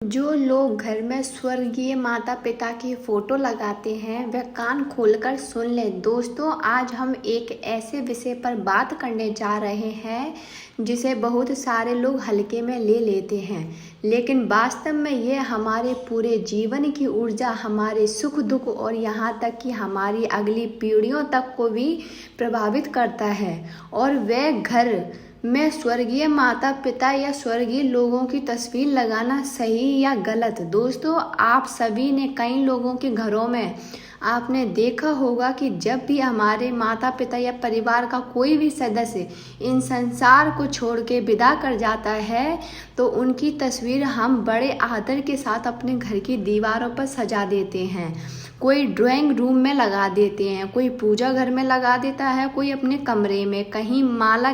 जो लोग घर में स्वर्गीय माता पिता की फोटो लगाते हैं वह कान खोलकर सुन लें। दोस्तों, आज हम एक ऐसे विषय पर बात करने जा रहे हैं जिसे बहुत सारे लोग हल्के में ले लेते हैं, लेकिन वास्तव में यह हमारे पूरे जीवन की ऊर्जा, हमारे सुख दुख और यहाँ तक कि हमारी अगली पीढ़ियों तक को भी प्रभावित करता है। और वह घर में स्वर्गीय माता पिता या स्वर्गीय लोगों की तस्वीर लगाना सही या गलत। दोस्तों, आप सभी ने कई लोगों के घरों में आपने देखा होगा कि जब भी हमारे माता पिता या परिवार का कोई भी सदस्य इन संसार को छोड़ के विदा कर जाता है तो उनकी तस्वीर हम बड़े आदर के साथ अपने घर की दीवारों पर सजा देते हैं। कोई ड्राइंग रूम में लगा देते हैं, कोई पूजा घर में लगा देता है, कोई अपने कमरे में, कहीं माला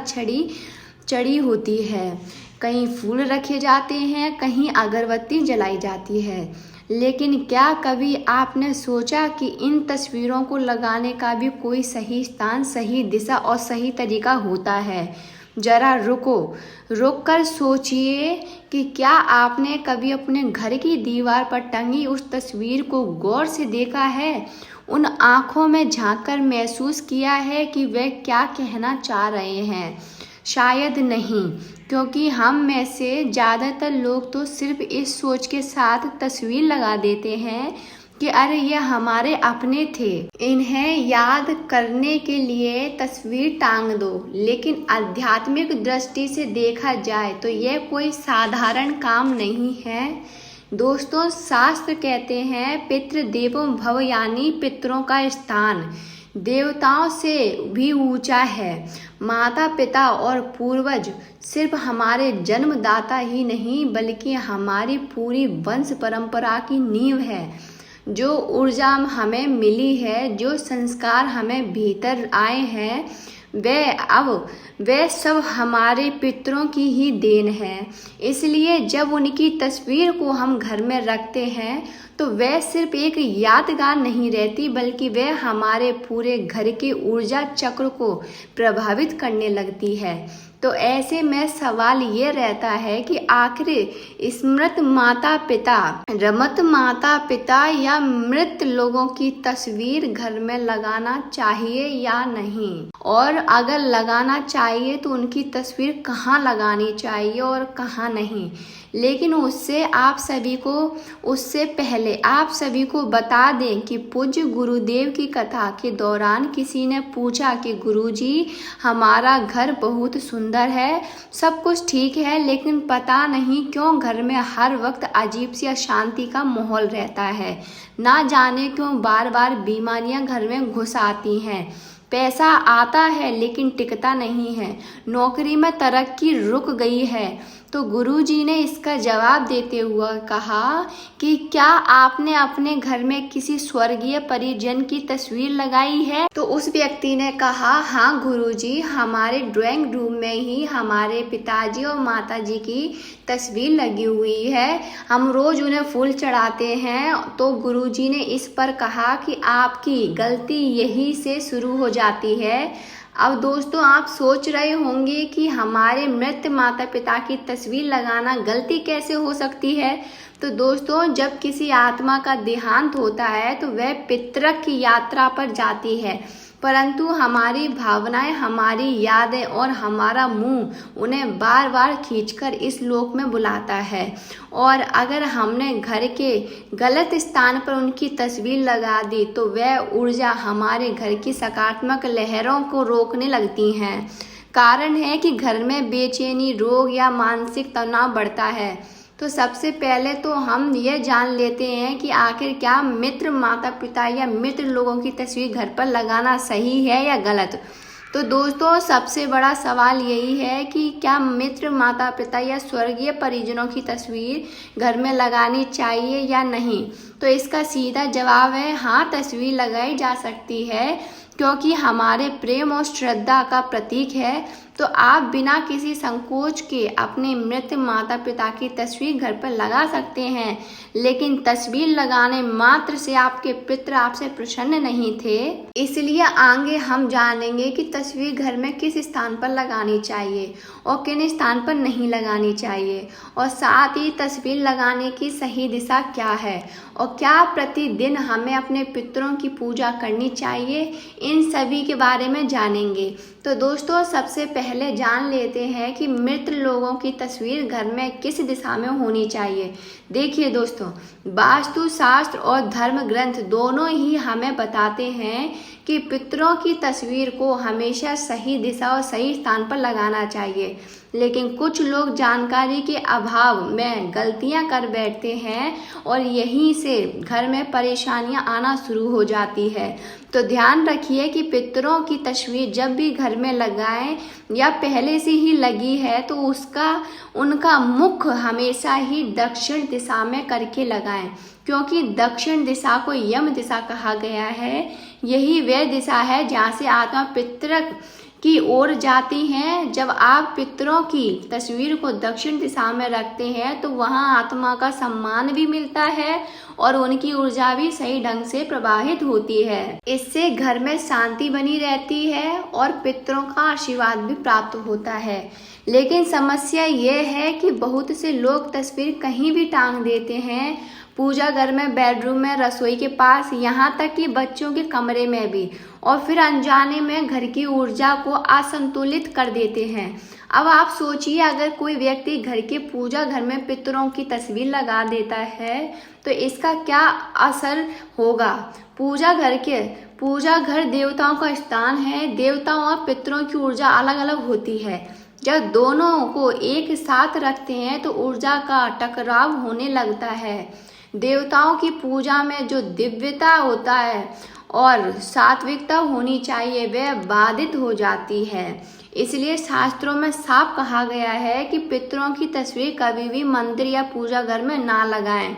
चढ़ी होती है, कहीं फूल रखे जाते हैं, कहीं अगरबत्ती जलाई जाती है। लेकिन क्या कभी आपने सोचा कि इन तस्वीरों को लगाने का भी कोई सही स्थान, सही दिशा और सही तरीका होता है? जरा रुक कर सोचिए कि क्या आपने कभी अपने घर की दीवार पर टंगी उस तस्वीर को गौर से देखा है? उन आँखों में झांककर महसूस किया है कि वे क्या कहना चाह रहे हैं? शायद नहीं, क्योंकि हम में से ज़्यादातर लोग तो सिर्फ इस सोच के साथ तस्वीर लगा देते हैं कि अरे ये हमारे अपने थे, इन्हें याद करने के लिए तस्वीर टांग दो। लेकिन आध्यात्मिक दृष्टि से देखा जाए तो यह कोई साधारण काम नहीं है। दोस्तों, शास्त्र कहते हैं पितृ देवो भव, यानी पितरों का स्थान देवताओं से भी ऊंचा है। माता पिता और पूर्वज सिर्फ हमारे जन्मदाता ही नहीं बल्कि हमारी पूरी वंश परंपरा की नींव है। जो ऊर्जा हमें मिली है, जो संस्कार हमें भीतर आए हैं, वे सब हमारे पितरों की ही देन है। इसलिए जब उनकी तस्वीर को हम घर में रखते हैं तो वह सिर्फ एक यादगार नहीं रहती बल्कि वह हमारे पूरे घर के ऊर्जा चक्र को प्रभावित करने लगती है। तो ऐसे में सवाल ये रहता है कि आखिर स्मृत माता पिता या मृत लोगों की तस्वीर घर में लगाना चाहिए या नहीं, और अगर लगाना चाहिए तो उनकी तस्वीर कहाँ लगानी चाहिए और कहाँ नहीं। लेकिन उससे पहले आप सभी को बता दें कि पूज्य गुरुदेव की कथा के दौरान किसी ने पूछा कि गुरुजी, हमारा घर बहुत सुंदर है, सब कुछ ठीक है, लेकिन पता नहीं क्यों घर में हर वक्त अजीब सी अशांति का माहौल रहता है। ना जाने क्यों बार बार बीमारियां घर में घुस आती हैं। पैसा आता है लेकिन टिकता नहीं है, नौकरी में तरक्की रुक गई है। तो गुरुजी ने इसका जवाब देते हुए कहा कि क्या आपने अपने घर में किसी स्वर्गीय परिजन की तस्वीर लगाई है? तो उस व्यक्ति ने कहा, हाँ गुरुजी, हमारे ड्राइंग रूम में ही हमारे पिताजी और माताजी की तस्वीर लगी हुई है, हम रोज उन्हें फूल चढ़ाते हैं। तो गुरुजी ने इस पर कहा कि आपकी गलती यही से शुरू हो जाती है। अब दोस्तों, आप सोच रहे होंगे कि हमारे मृत माता पिता की तस्वीर लगाना गलती कैसे हो सकती है। तो दोस्तों, जब किसी आत्मा का देहांत होता है तो वह पितरक की यात्रा पर जाती है, परंतु हमारी भावनाएं, हमारी यादें और हमारा मुंह उन्हें बार बार खींचकर इस लोक में बुलाता है। और अगर हमने घर के गलत स्थान पर उनकी तस्वीर लगा दी तो वह ऊर्जा हमारे घर की सकारात्मक लहरों को रोकने लगती हैं। कारण है कि घर में बेचैनी, रोग या मानसिक तनाव बढ़ता है। तो सबसे पहले तो हम ये जान लेते हैं कि आखिर क्या मित्र माता पिता या मित्र लोगों की तस्वीर घर पर लगाना सही है या गलत। तो दोस्तों, सबसे बड़ा सवाल यही है कि क्या मित्र माता पिता या स्वर्गीय परिजनों की तस्वीर घर में लगानी चाहिए या नहीं। तो इसका सीधा जवाब है हाँ, तस्वीर लगाई जा सकती है, क्योंकि हमारे प्रेम और श्रद्धा का प्रतीक है। तो आप बिना किसी संकोच के अपने मृत माता पिता की तस्वीर घर पर लगा सकते हैं, लेकिन तस्वीर लगाने मात्र से आपके पितृ आपसे प्रसन्न नहीं थे। इसलिए आगे हम जानेंगे कि तस्वीर घर में किस स्थान पर लगानी चाहिए और किन स्थान पर नहीं लगानी चाहिए, और साथ ही तस्वीर लगाने की सही दिशा क्या है और क्या प्रतिदिन हमें अपने पितरों की पूजा करनी चाहिए, इन सभी के बारे में जानेंगे। तो दोस्तों, सबसे पहले जान लेते हैं कि मृत लोगों की तस्वीर घर में किस दिशा में होनी चाहिए। देखिए दोस्तों, वास्तु शास्त्र और धर्म ग्रंथ दोनों ही हमें बताते हैं कि पितरों की तस्वीर को हमेशा सही दिशा और सही स्थान पर लगाना चाहिए, लेकिन कुछ लोग जानकारी के अभाव में गलतियां कर बैठते हैं और यहीं से घर में परेशानियां आना शुरू हो जाती है। तो ध्यान रखिए कि पितरों की तस्वीर जब भी घर में लगाएं या पहले से ही लगी है तो उनका मुख हमेशा ही दक्षिण दिशा में करके लगाएं, क्योंकि दक्षिण दिशा को यम दिशा कहा गया है। यही वह दिशा है जहाँ से आत्मा पितरक की ओर जाती हैं। जब आप पितरों की तस्वीर को दक्षिण दिशा में रखते हैं तो वहां आत्मा का सम्मान भी मिलता है और उनकी ऊर्जा भी सही ढंग से प्रवाहित होती है। इससे घर में शांति बनी रहती है और पितरों का आशीर्वाद भी प्राप्त होता है। लेकिन समस्या यह है कि बहुत से लोग तस्वीर कहीं भी टांग देते हैं, पूजा घर में, बेडरूम में, रसोई के पास, यहाँ तक कि बच्चों के कमरे में भी, और फिर अनजाने में घर की ऊर्जा को असंतुलित कर देते हैं। अब आप सोचिए, अगर कोई व्यक्ति घर के पूजा घर में पितरों की तस्वीर लगा देता है तो इसका क्या असर होगा। पूजा घर देवताओं का स्थान है। देवताओं और पितरों की ऊर्जा अलग अलग होती है। जब दोनों को एक साथ रखते हैं तो ऊर्जा का टकराव होने लगता है। देवताओं की पूजा में जो दिव्यता होता है और सात्विकता होनी चाहिए वह बाधित हो जाती है। इसलिए शास्त्रों में साफ कहा गया है कि पितरों की तस्वीर कभी भी मंदिर या पूजा घर में ना लगाएं।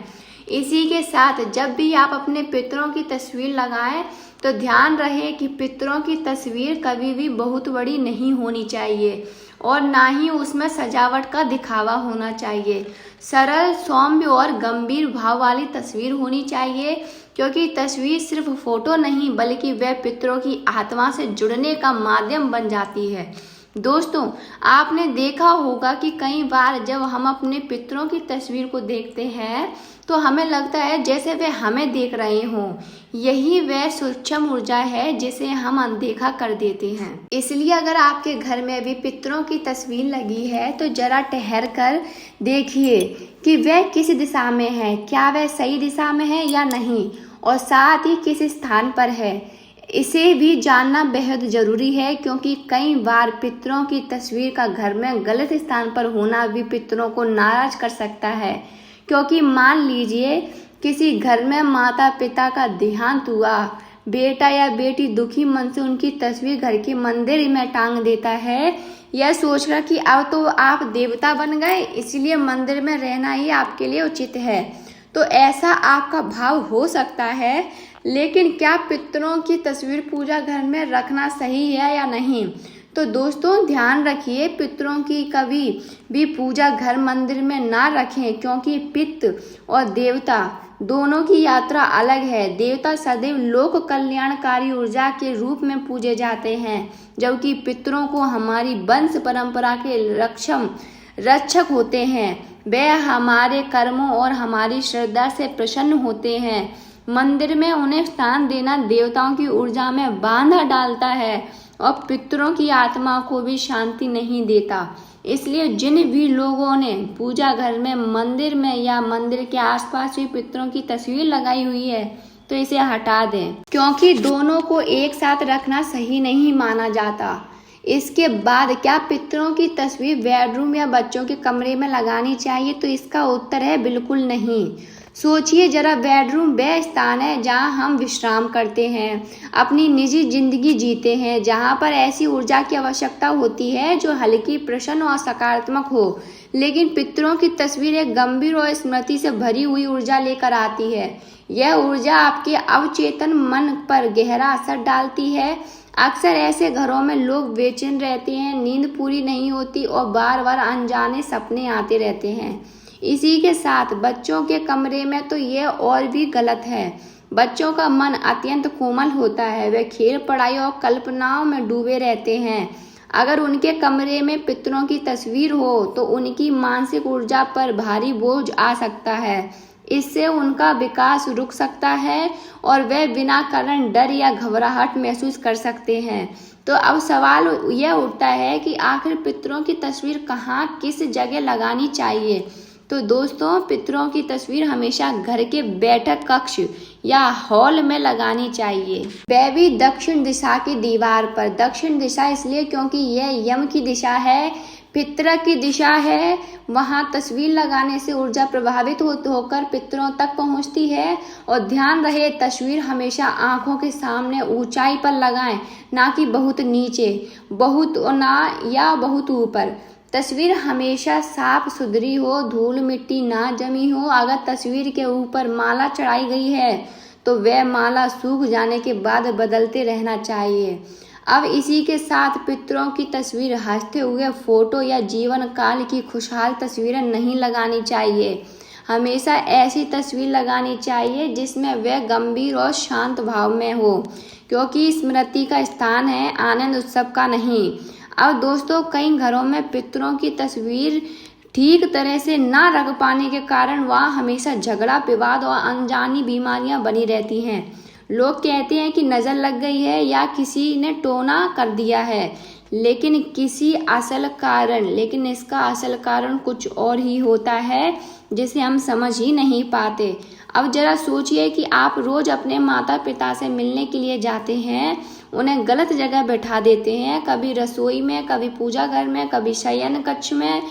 इसी के साथ जब भी आप अपने पितरों की तस्वीर लगाएं तो ध्यान रहे कि पितरों की तस्वीर कभी भी बहुत बड़ी नहीं होनी चाहिए और ना ही उसमें सजावट का दिखावा होना चाहिए। सरल, सौम्य और गंभीर भाव वाली तस्वीर होनी चाहिए, क्योंकि तस्वीर सिर्फ फोटो नहीं बल्कि वह पितरों की आत्मा से जुड़ने का माध्यम बन जाती है। दोस्तों, आपने देखा होगा कि कई बार जब हम अपने पितरों की तस्वीर को देखते हैं तो हमें लगता है जैसे वे हमें देख रहे हों। यही वह सूक्ष्म ऊर्जा है जिसे हम अनदेखा कर देते हैं। इसलिए अगर आपके घर में भी पितरों की तस्वीर लगी है तो जरा ठहर कर देखिए कि वह किस दिशा में है, क्या वह सही दिशा में है या नहीं, और साथ ही किस स्थान पर है। इसे भी जानना बेहद जरूरी है, क्योंकि कई बार पितरों की तस्वीर का घर में गलत स्थान पर होना भी पितरों को नाराज कर सकता है। क्योंकि मान लीजिए किसी घर में माता पिता का देहांत हुआ, बेटा या बेटी दुखी मन से उनकी तस्वीर घर के मंदिर में टांग देता है, यह सोचकर कि अब तो आप देवता बन गए इसलिए मंदिर में रहना ही आपके लिए उचित है। तो ऐसा आपका भाव हो सकता है, लेकिन क्या पितरों की तस्वीर पूजा घर में रखना सही है या नहीं। तो दोस्तों, ध्यान रखिए, पितरों की कभी भी पूजा घर मंदिर में ना रखें, क्योंकि पितृ और देवता दोनों की यात्रा अलग है। देवता सदैव लोक कल्याणकारी ऊर्जा के रूप में पूजे जाते हैं, जबकि पितरों को हमारी वंश परंपरा के रक्षक होते हैं। वे हमारे कर्मों और हमारी श्रद्धा से प्रसन्न होते हैं। मंदिर में उन्हें स्थान देना देवताओं की ऊर्जा में बाधा डालता है और पितरों की आत्मा को भी शांति नहीं देता। इसलिए जिन भी लोगों ने पूजा घर में, मंदिर में या मंदिर के आसपास भी पितरों की तस्वीर लगाई हुई है तो इसे हटा दें, क्योंकि दोनों को एक साथ रखना सही नहीं माना जाता। इसके बाद क्या पितरों की तस्वीर बेडरूम या बच्चों के कमरे में लगानी चाहिए, तो इसका उत्तर है बिल्कुल नहीं। सोचिए जरा, बेडरूम वह स्थान है जहां हम विश्राम करते हैं, अपनी निजी जिंदगी जीते हैं, जहां पर ऐसी ऊर्जा की आवश्यकता होती है जो हल्की, प्रसन्न और सकारात्मक हो। लेकिन पितरों की तस्वीर एक गंभीर और स्मृति से भरी हुई ऊर्जा लेकर आती है। यह ऊर्जा आपके अवचेतन मन पर गहरा असर डालती है। अक्सर ऐसे घरों में लोग बेचैन रहते हैं, नींद पूरी नहीं होती और बार बार अनजाने सपने आते रहते हैं। इसी के साथ बच्चों के कमरे में तो यह और भी गलत है। बच्चों का मन अत्यंत कोमल होता है, वे खेल, पढ़ाई और कल्पनाओं में डूबे रहते हैं। अगर उनके कमरे में पितरों की तस्वीर हो तो उनकी मानसिक ऊर्जा पर भारी बोझ आ सकता है। इससे उनका विकास रुक सकता है और वे बिना कारण डर या घबराहट महसूस कर सकते हैं। तो अब सवाल यह उठता है कि आखिर पितरों की तस्वीर कहाँ, किस जगह लगानी चाहिए। तो दोस्तों, पितरों की तस्वीर हमेशा घर के बैठक कक्ष या हॉल में लगानी चाहिए। वह भी दक्षिण दिशा की दीवार पर। दक्षिण दिशा इसलिए क्योंकि यह यम की दिशा है, पितृ की दिशा है। वहां तस्वीर लगाने से ऊर्जा प्रभावित होकर पितरों तक पहुंचती है। और ध्यान रहे, तस्वीर हमेशा आंखों के सामने ऊंचाई पर लगाएं, ना कि बहुत नीचे, बहुत ना या बहुत ऊपर। तस्वीर हमेशा साफ सुथरी हो, धूल मिट्टी ना जमी हो। अगर तस्वीर के ऊपर माला चढ़ाई गई है तो वह माला सूख जाने के बाद बदलते रहना चाहिए। अब इसी के साथ पितरों की तस्वीर, हंसते हुए फोटो या जीवन काल की खुशहाल तस्वीरें नहीं लगानी चाहिए। हमेशा ऐसी तस्वीर लगानी चाहिए जिसमें वह गंभीर और शांत भाव में हो, क्योंकि स्मृति का स्थान है, आनंद उत्सव का नहीं। अब दोस्तों, कई घरों में पितरों की तस्वीर ठीक तरह से ना रख पाने के कारण वहाँ हमेशा झगड़ा, विवाद और अनजानी बीमारियां बनी रहती हैं। लोग कहते हैं कि नज़र लग गई है या किसी ने टोना कर दिया है, लेकिन इसका असल कारण कुछ और ही होता है जिसे हम समझ ही नहीं पाते। अब जरा सोचिए कि आप रोज अपने माता पिता से मिलने के लिए जाते हैं, उन्हें गलत जगह बैठा देते हैं, कभी रसोई में, कभी पूजा घर में, कभी शयन कक्ष में।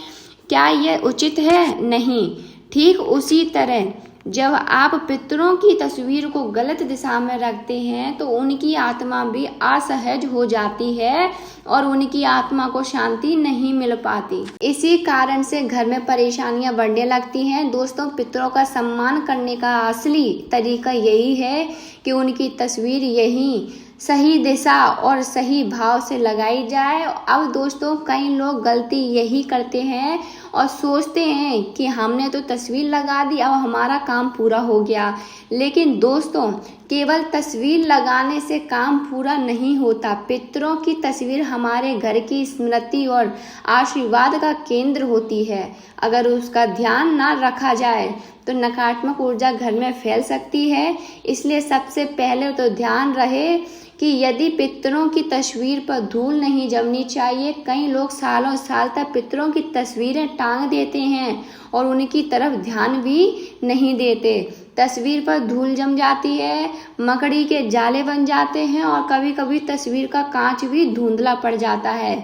क्या यह उचित है? नहीं। ठीक उसी तरह जब आप पितरों की तस्वीर को गलत दिशा में रखते हैं तो उनकी आत्मा भी असहज हो जाती है और उनकी आत्मा को शांति नहीं मिल पाती। इसी कारण से घर में परेशानियां बढ़ने लगती हैं। दोस्तों, पितरों का सम्मान करने का असली तरीका यही है कि उनकी तस्वीर यही सही दिशा और सही भाव से लगाई जाए। अब दोस्तों, कई लोग गलती यही करते हैं और सोचते हैं कि हमने तो तस्वीर लगा दी, अब हमारा काम पूरा हो गया। लेकिन दोस्तों, केवल तस्वीर लगाने से काम पूरा नहीं होता। पितरों की तस्वीर हमारे घर की स्मृति और आशीर्वाद का केंद्र होती है। अगर उसका ध्यान ना रखा जाए तो नकारात्मक ऊर्जा घर में फैल सकती है। इसलिए सबसे पहले तो ध्यान रहे कि यदि पितरों की तस्वीर पर धूल नहीं जमनी चाहिए। कई लोग सालों साल तक पितरों की तस्वीरें टांग देते हैं और उनकी तरफ ध्यान भी नहीं देते। तस्वीर पर धूल जम जाती है, मकड़ी के जाले बन जाते हैं और कभी कभी तस्वीर का कांच भी धुंधला पड़ जाता है।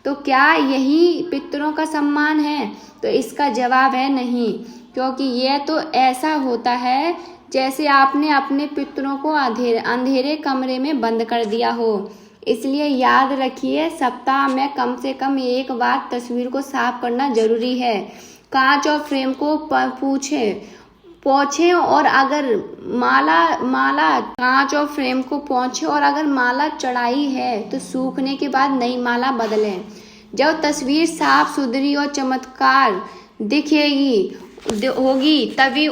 तो क्या यही पितरों का सम्मान है? तो इसका जवाब है नहीं, क्योंकि यह तो ऐसा होता है जैसे आपने अपने पितरों को अंधेरे कमरे में बंद कर दिया हो। इसलिए याद रखिए, सप्ताह में कम से कम एक बार तस्वीर को साफ करना जरूरी है। कांच और फ्रेम को पोंछें और अगर कांच और फ्रेम को पोंछें और अगर माला चढ़ाई है तो सूखने के बाद नई माला बदलें। जब तस्वीर साफ सुथरी और चमत्कार होगी तभी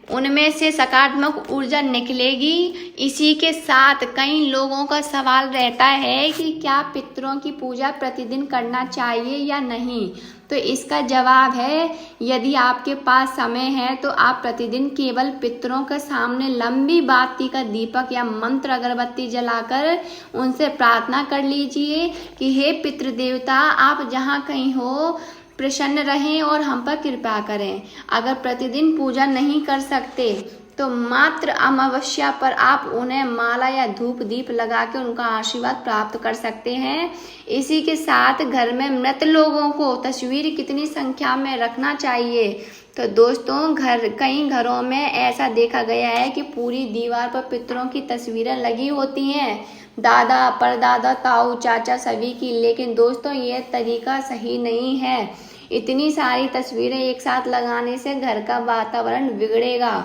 उनमें से सकारात्मक ऊर्जा निकलेगी। इसी के साथ कई लोगों का सवाल रहता है कि क्या पितरों की पूजा प्रतिदिन करना चाहिए या नहीं। तो इसका जवाब है, यदि आपके पास समय है तो आप प्रतिदिन केवल पितरों के सामने लंबी बाती का दीपक या मंत्र अगरबत्ती जलाकर उनसे प्रार्थना कर लीजिए कि हे पितृ देवता, आप जहाँ कहीं हो प्रसन्न रहें और हम पर कृपा करें। अगर प्रतिदिन पूजा नहीं कर सकते तो मात्र अमावस्या पर आप उन्हें माला या धूप दीप लगा के उनका आशीर्वाद प्राप्त कर सकते हैं। इसी के साथ घर में मृत लोगों को तस्वीर कितनी संख्या में रखना चाहिए। तो दोस्तों, कई घरों में ऐसा देखा गया है कि पूरी दीवार पर पितरों की तस्वीरें लगी होती हैं, दादा, परदादा, ताऊ, चाचा सभी की। लेकिन दोस्तों, ये तरीका सही नहीं है। इतनी सारी तस्वीरें एक साथ लगाने से घर का वातावरण बिगड़ेगा।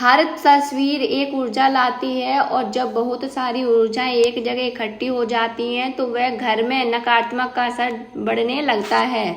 हर तस्वीर एक ऊर्जा लाती है और जब बहुत सारी ऊर्जाएं एक जगह इकट्ठी हो जाती हैं तो वह घर में नकारात्मक का असर बढ़ने लगता है।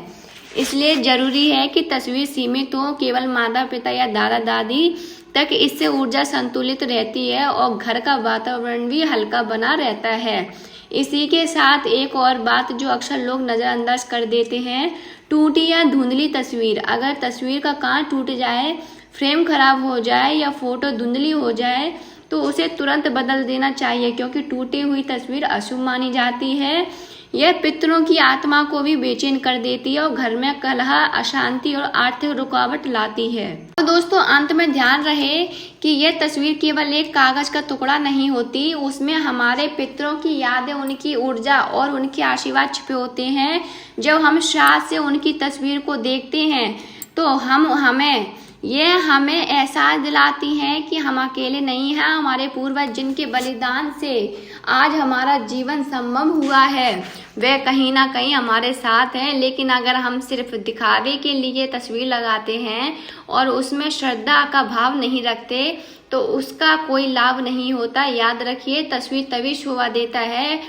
इसलिए जरूरी है कि तस्वीर सीमित हो, केवल माता पिता या दादा दादी तक। इससे ऊर्जा संतुलित रहती है और घर का वातावरण भी हल्का बना रहता है। इसी के साथ एक और बात जो अक्सर लोग नज़रअंदाज कर देते हैं, टूटी या धुंधली तस्वीर। अगर तस्वीर का कांच टूट जाए, फ्रेम खराब हो जाए या फोटो धुंधली हो जाए तो उसे तुरंत बदल देना चाहिए, क्योंकि टूटी हुई तस्वीर अशुभ मानी जाती है। यह पितरों की आत्मा को भी बेचैन कर देती है और घर में कलह, अशांति और आर्थिक रुकावट लाती है। तो दोस्तों, अंत में ध्यान रहे कि यह तस्वीर केवल एक कागज का टुकड़ा नहीं होती, उसमें हमारे पितरों की यादें, उनकी ऊर्जा और उनके आशीर्वाद छिपे होते हैं। जब हम श्रद्धा से उनकी तस्वीर को देखते हैं तो हमें एहसास दिलाती है कि हम अकेले नहीं हैं। हमारे पूर्वज जिनके बलिदान से आज हमारा जीवन संभव हुआ है, वे कहीं ना कहीं हमारे साथ हैं। लेकिन अगर हम सिर्फ दिखावे के लिए तस्वीर लगाते हैं और उसमें श्रद्धा का भाव नहीं रखते तो उसका कोई लाभ नहीं होता। याद रखिए, तस्वीर तभी शोभा देता है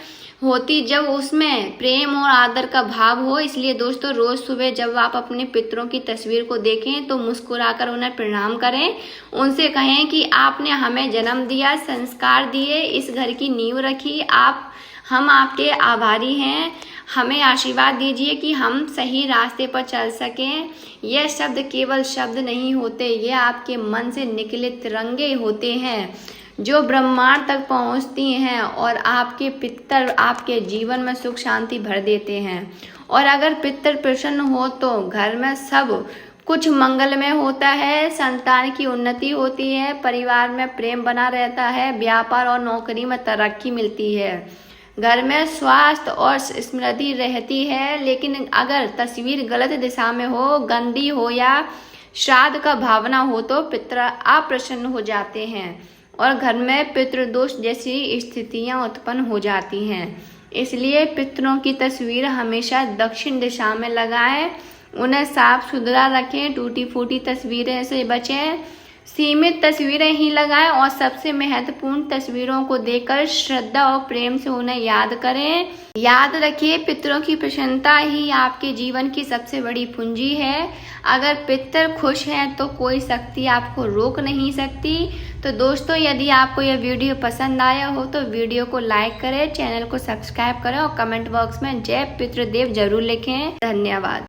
जब उसमें प्रेम और आदर का भाव हो। इसलिए दोस्तों, रोज सुबह जब आप अपने पितरों की तस्वीर को देखें तो मुस्कुराकर उन्हें प्रणाम करें। उनसे कहें कि आपने हमें जन्म दिया, संस्कार दिए, इस घर की नींव रखी, हम आपके आभारी हैं। हमें आशीर्वाद दीजिए कि हम सही रास्ते पर चल सकें। यह शब्द केवल शब्द नहीं होते, ये आपके मन से निकले तिरंगे होते हैं जो ब्रह्मांड तक पहुंचती हैं और आपके पितर आपके जीवन में सुख शांति भर देते हैं। और अगर पितर प्रसन्न हो तो घर में सब कुछ मंगलमय होता है, संतान की उन्नति होती है, परिवार में प्रेम बना रहता है, व्यापार और नौकरी में तरक्की मिलती है, घर में स्वास्थ्य और समृद्धि रहती है। लेकिन अगर तस्वीर गलत दिशा में हो, गंदी हो या श्राद्ध का भावना हो तो पितर अप्रसन्न हो जाते हैं और घर में पितृदोष जैसी स्थितियां उत्पन्न हो जाती हैं। इसलिए पितरों की तस्वीर हमेशा दक्षिण दिशा में लगाएं, उन्हें साफ सुथरा रखें, टूटी फूटी तस्वीरें से बचें, सीमित तस्वीरें ही लगाएं और सबसे महत्वपूर्ण तस्वीरों को देखकर श्रद्धा और प्रेम से उन्हें याद करें। याद रखिए, पितरों की प्रसन्नता ही आपके जीवन की सबसे बड़ी पूंजी है। अगर पितर खुश हैं तो कोई शक्ति आपको रोक नहीं सकती। तो दोस्तों, यदि आपको यह वीडियो पसंद आया हो तो वीडियो को लाइक करें, चैनल को सब्सक्राइब करें और कमेंट बॉक्स में जय पितृदेव जरूर लिखें। धन्यवाद।